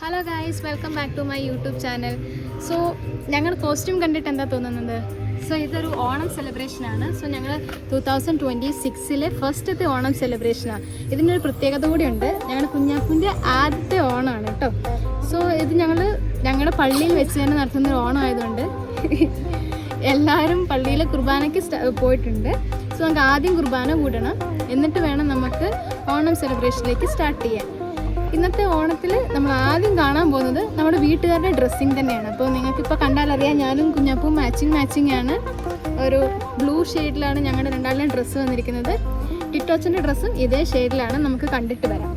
Hello guys, welcome back to my YouTube channel. So ഞങ്ങൾ costume കണ്ടിട്ട് എന്താ തോന്നുന്നത്? സോ ഇതൊരു ഓണം സെലിബ്രേഷനാണ്. സോ ഞങ്ങൾ 2026 ഫസ്റ്റത്തെ ഓണം സെലിബ്രേഷനാണ്. ഇതിനൊരു പ്രത്യേകത കൂടിയുണ്ട്. ഞങ്ങളുടെ കുഞ്ഞാപ്പൂൻ്റെ ആദ്യത്തെ ഓണമാണ് കേട്ടോ. സോ ഇത് ഞങ്ങളുടെ പള്ളിയിൽ വെച്ച് തന്നെ നടത്തുന്നൊരു ഓണം ആയതുകൊണ്ട് എല്ലാവരും പള്ളിയിൽ കുർബാനയ്ക്ക് പോയിട്ടുണ്ട്. സോ നമുക്ക് ആദ്യം കുർബാന കൂടണം, എന്നിട്ട് വേണം നമുക്ക് ഓണം സെലിബ്രേഷനിലേക്ക് സ്റ്റാർട്ട് ചെയ്യാൻ. ഇന്നത്തെ ഓണത്തിൽ നമ്മൾ ആദ്യം കാണാൻ പോകുന്നത് നമ്മുടെ വീട്ടുകാരുടെ ഡ്രസ്സിങ് തന്നെയാണ്. അപ്പോൾ നിങ്ങൾക്കിപ്പോൾ കണ്ടാലറിയാം, ഞാനും കുഞ്ഞാപ്പും മാച്ചിങ് ആണ്. ഒരു ബ്ലൂ ഷെയ്ഡിലാണ് ഞങ്ങളുടെ രണ്ടാളുടെയും ഡ്രസ്സ് വന്നിരിക്കുന്നത്. ടിറ്റോച്ചൻ്റെ ഡ്രസ്സും ഇതേ ഷെയ്ഡിലാണ്. നമുക്ക് കണ്ടിട്ട് വരാം.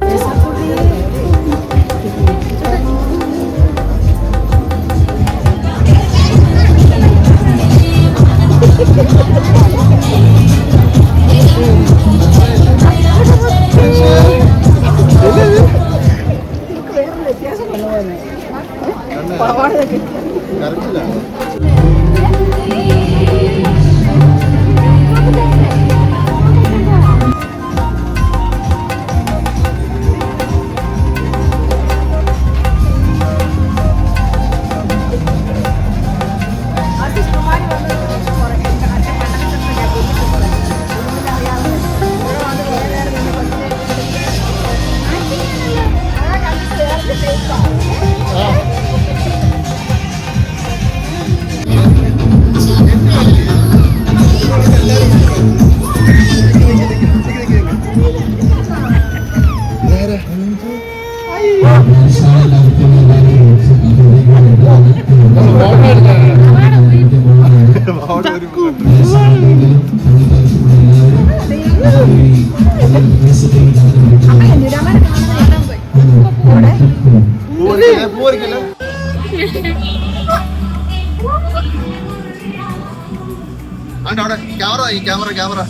ക്യാമറ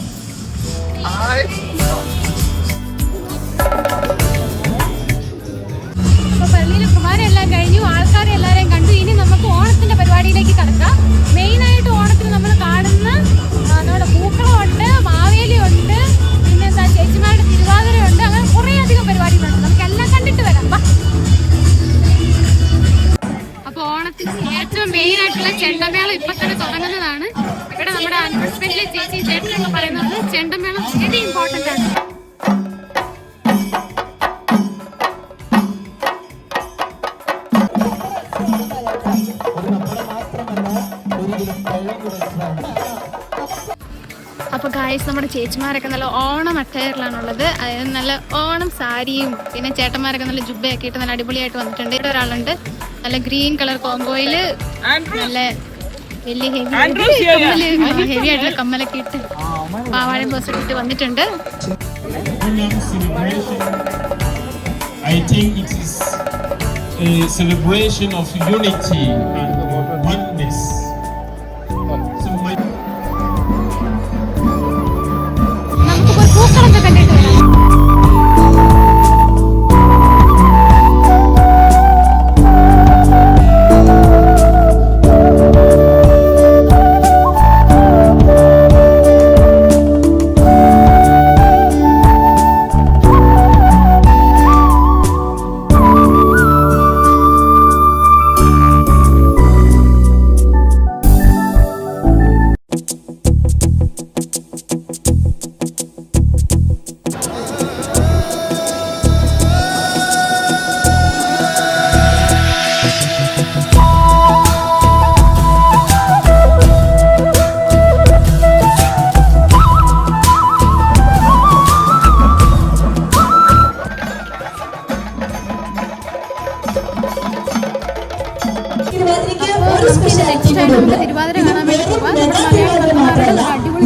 പള്ളിയിൽ കുർബാനയെല്ലാം കഴിഞ്ഞു, ആൾക്കാരെ എല്ലാവരെയും കണ്ടു. ഇനി നമുക്ക് ഓണത്തിന്റെ പരിപാടിയിലേക്ക് കടക്കാം. മെയിനായിട്ട് ഓണത്തിന് നമ്മൾ കാണുന്ന നമ്മുടെ പൂക്കളമുണ്ട്, മാവേലിയുണ്ട്, പിന്നെ ചേച്ചിമാരുടെ തിരുവാതിരയുണ്ട്. അങ്ങനെ കുറേ അധികം പരിപാടികളുണ്ട്. നമുക്കെല്ലാം കണ്ടിട്ട് വരാം. അപ്പോൾ ഓണത്തിന് ഏറ്റവും മെയിനായിട്ടുള്ള ചെണ്ടമേളം ഇപ്പൊ തന്നെ തുടങ്ങുന്നതാണ്. ഇവിടെ നമ്മുടെ എസ്പെഷ്യലി ചേച്ചി ചേട്ടനൊക്കെ പറയുന്നത് ചെണ്ടമേളം വെരി ഇമ്പോർട്ടൻ്റ് ആണ്. അപ്പോൾ ഗായ്സ്, നമ്മുടെ ചേച്ചിമാരൊക്കെ നല്ല ഓണം അട്ടയറിലാണുള്ളത്. അതായത് നല്ല ഓണം സാരിയും പിന്നെ ചേട്ടന്മാരൊക്കെ നല്ല ജുബയൊക്കെ ഇട്ട് നല്ല അടിപൊളിയായിട്ട് വന്നിട്ടുണ്ട്. ഇവിടെ ഒരാളുണ്ട് നല്ല ഗ്രീൻ കളർ കോംബോയിൽ നല്ല വലിയ ഹെവി ആയിട്ടുള്ള കമ്മലൊക്കെ ഇട്ട് പാവാടയും ബ്ലൗസും ഇട്ട് വന്നിട്ടുണ്ട്. I think it is a celebration of unity and oneness. നമുക്കിപ്പോൾ പൂക്കളൊക്കെ കണ്ടിട്ട് വരാം. തിരുവാതിര കാണാൻ വേണ്ടി പോവാം. അടിപൊളി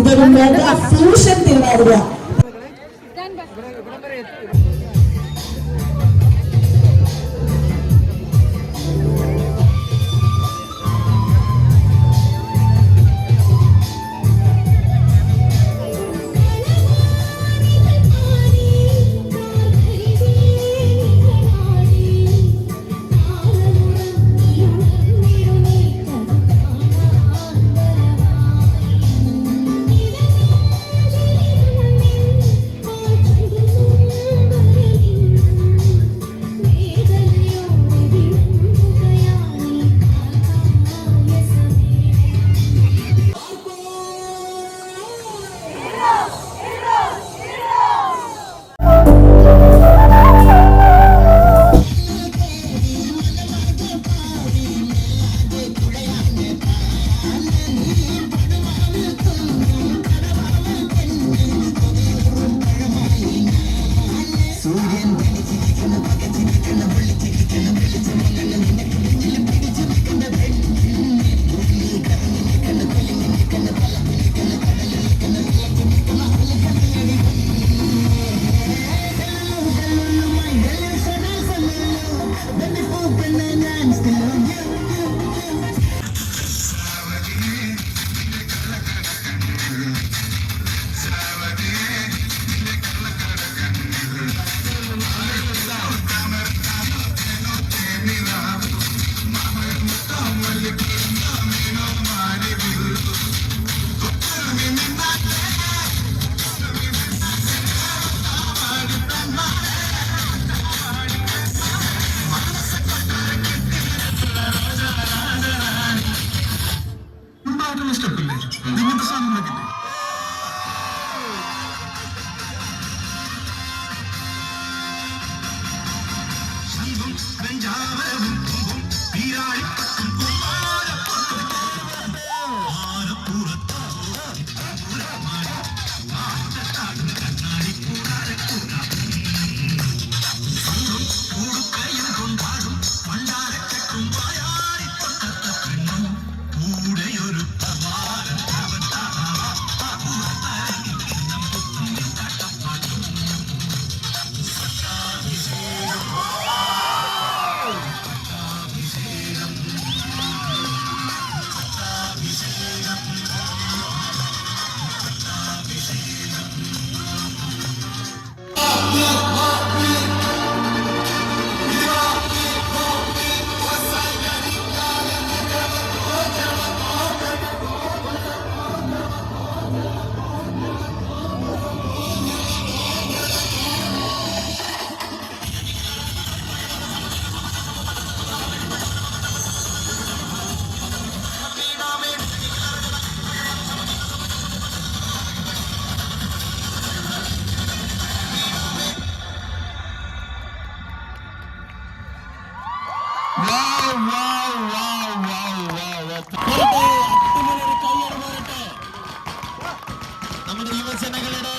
നമ്മുടെ യുവജനങ്ങളുടെ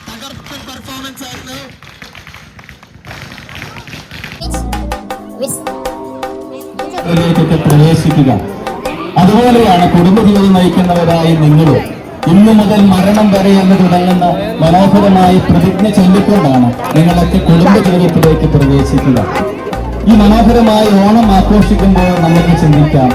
തകർപ്പൻ പെർഫോമൻസ് ആയിരുന്നു. പ്രവേശിക്കുക. അതുപോലെയാണ് കുടുംബജീവിതം നയിക്കുന്നവരായി നിങ്ങളും ഇന്നു മുതൽ മരണം വരെ എന്ന് തുടങ്ങുന്ന മനോഹരമായ പ്രതിജ്ഞ ചൊല്ലിക്കൊണ്ടാണ് നിങ്ങളൊക്കെ കുടുംബജീവിതത്തിലേക്ക് പ്രവേശിക്കുക. ഈ മനോഹരമായ ഓണം ആഘോഷിക്കുമ്പോൾ നമുക്ക് ചിന്തിക്കാം,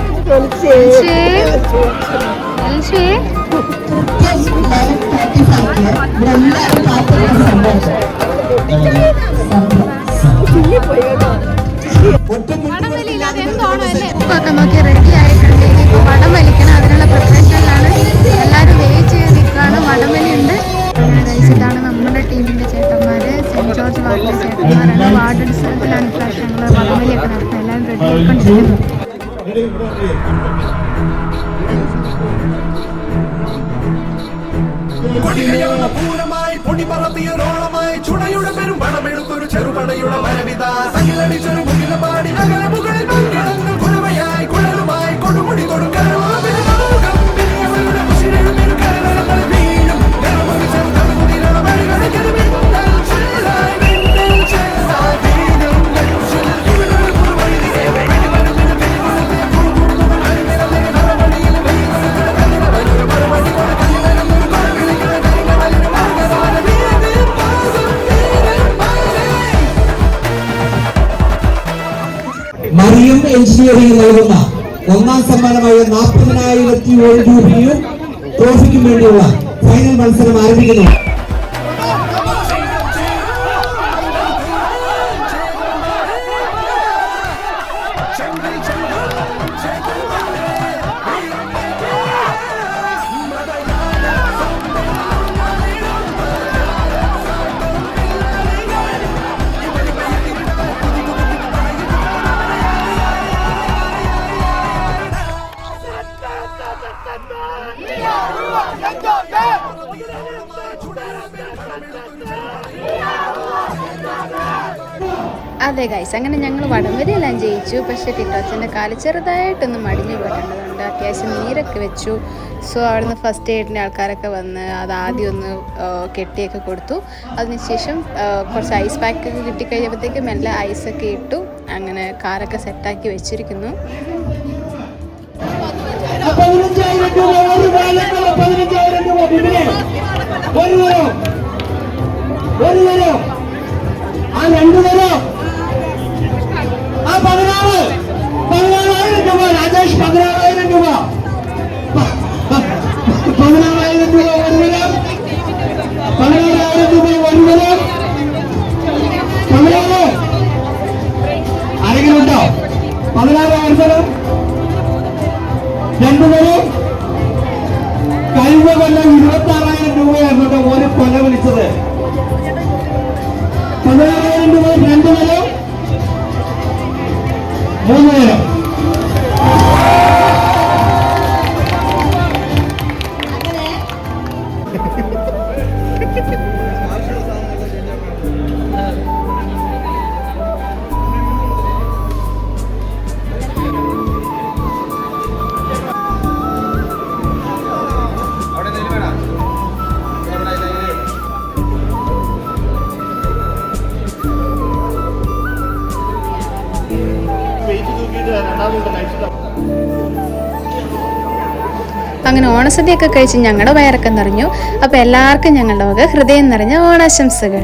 നോക്കി റെഡി ആയിട്ടുണ്ട്. ഇനിയിപ്പോൾ വടം വലിക്കണം, അതിനുള്ള പ്രിപ്പറേഷനിലാണ്. എല്ലാവരും വെയിറ്റ് ചെയ്ത് നിൽക്കുകയാണ്. വടംവലി ഉണ്ട്. ഇതാണ് നമ്മുടെ ടീമിന്റെ ചേട്ടന്മാര്, സെന്റ് ജോർജ് വാർഡിലെ ചേട്ടന്മാരാണ്. വാർഡ് അടിസ്ഥാനത്തിലാണ് ഇപ്രാവശ്യം ഞങ്ങൾ വടംവലിയൊക്കെ നടത്തുന്നത്. എല്ലാവരും റെഡി ആയിക്കൊണ്ടിരിക്കുന്നു. പൂരമായി പൊടി പറത്തിയൊരോളമായി ചുടയുടെ പെരും പണമെടുത്തൊരു ചെറുപടയുടെ വരവിത സകിലടിച്ചൊരു മുകിലപാടി നഗര മുകളിൽ മങ്കിടങ്ങൾ കുഴവയായി കുഴലുമായി കൊടുമുടി കൊടുക്കൽ മറിയം എഞ്ചിനീയറിംഗ് നൽകുന്ന ഒന്നാം സമ്മാനമായ 40,000 രൂപയും ട്രോഫിക്കും വേണ്ടിയുള്ള ഫൈനൽ മത്സരം ആരംഭിക്കുന്നു. അതെ ഗൈസ്, അങ്ങനെ ഞങ്ങൾ വടംവലിയെല്ലാം ജയിച്ചു. പക്ഷേ ടിറ്റോച്ചൻ്റെ കാല് ചെറുതായിട്ടൊന്ന് മടിഞ്ഞു പോയിട്ടുള്ളതുകൊണ്ട് അത്യാവശ്യം നീരൊക്കെ വെച്ചു. സോ അവിടുന്ന് ഫസ്റ്റ് എയ്ഡിൻ്റെ ആൾക്കാരൊക്കെ വന്ന് അത് ആദ്യം ഒന്ന് കെട്ടിയൊക്കെ കൊടുത്തു. അതിനുശേഷം കുറച്ച് ഐസ് പാക്കൊക്കെ കിട്ടിക്കഴിഞ്ഞപ്പോഴത്തേക്ക് മെല്ലെ ഐസൊക്കെ ഇട്ടു. അങ്ങനെ കാറൊക്കെ സെറ്റാക്കി വെച്ചിരിക്കുന്നു. ആ 16 16 മത്സരം 2 പേരും കഴിഞ്ഞ കൊല്ലം 26,000 രൂപയായിരുന്നു ഒരു കൊല വിളിച്ചത്. 16,000 രൂപ 2 പേരും 3 പേരും. അങ്ങനെ ഓണസദ്യയൊക്കെ കഴിച്ച് ഞങ്ങളുടെ വയറൊക്കെ നിറഞ്ഞു. അപ്പോൾ എല്ലാവർക്കും ഞങ്ങളുടെ വക ഹൃദയം നിറഞ്ഞ ഓണാശംസകൾ.